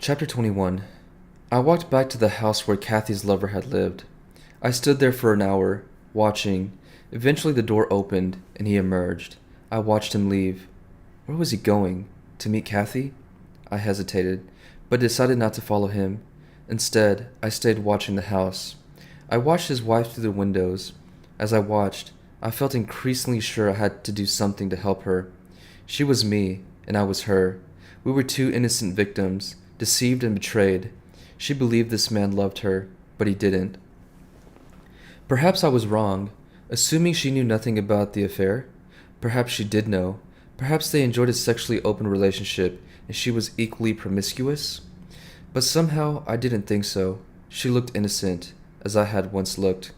Chapter 21. I walked back to the house where Kathy's lover had lived. I stood there for an hour, watching. Eventually the door opened, and he emerged. I watched him leave. Where was he going? To meet Kathy? I hesitated, but decided not to follow him. Instead, I stayed watching the house. I watched his wife through the windows. As I watched, I felt increasingly sure I had to do something to help her. She was me, and I was her. We were two innocent victims, deceived and betrayed. She believed this man loved her, but he didn't. Perhaps I was wrong, assuming she knew nothing about the affair. Perhaps she did know. Perhaps they enjoyed a sexually open relationship and she was equally promiscuous. But somehow I didn't think so. She looked innocent, as I had once looked.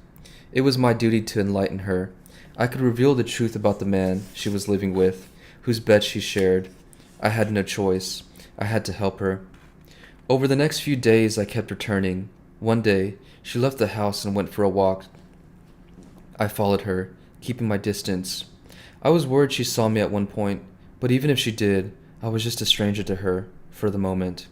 It was my duty to enlighten her. I could reveal the truth about the man she was living with, whose bed she shared. I had no choice. I had to help her. Over the next few days, I kept returning. One day, she left the house and went for a walk. I followed her, keeping my distance. I was worried she saw me at one point, but even if she did, I was just a stranger to her, for the moment.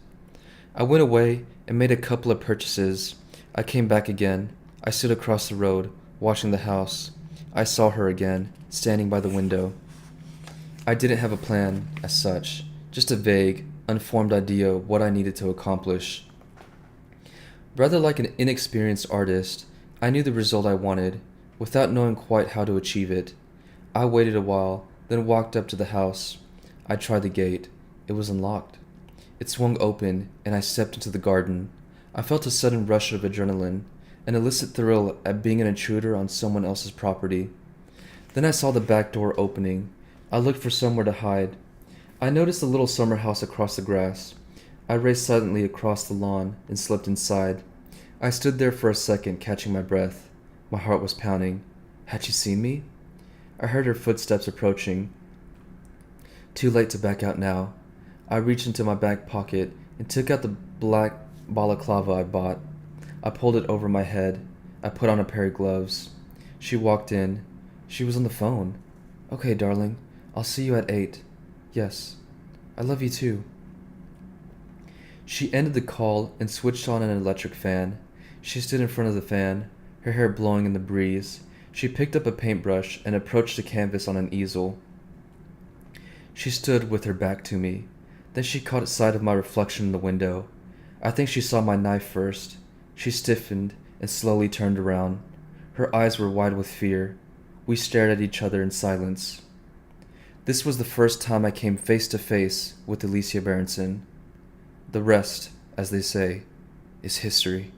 I went away and made a couple of purchases. I came back again. I stood across the road, watching the house. I saw her again, standing by the window. I didn't have a plan, as such, just a vague, unformed idea of what I needed to accomplish. Rather like an inexperienced artist, I knew the result I wanted, without knowing quite how to achieve it. I waited a while, then walked up to the house. I tried the gate. It was unlocked. It swung open, and I stepped into the garden. I felt a sudden rush of adrenaline, an illicit thrill at being an intruder on someone else's property. Then I saw the back door opening. I looked for somewhere to hide. I noticed the little summer house across the grass. I raced silently across the lawn and slipped inside. I stood there for a second, catching my breath. My heart was pounding. Had she seen me? I heard her footsteps approaching. Too late to back out now. I reached into my back pocket and took out the black balaclava I bought. I pulled it over my head. I put on a pair of gloves. She walked in. She was on the phone. "Okay, darling. I'll see you at 8. Yes. I love you too." She ended the call and switched on an electric fan. She stood in front of the fan, her hair blowing in the breeze. She picked up a paintbrush and approached the canvas on an easel. She stood with her back to me. Then she caught sight of my reflection in the window. I think she saw my knife first. She stiffened and slowly turned around. Her eyes were wide with fear. We stared at each other in silence. This was the first time I came face to face with Alicia Berenson. The rest, as they say, is history.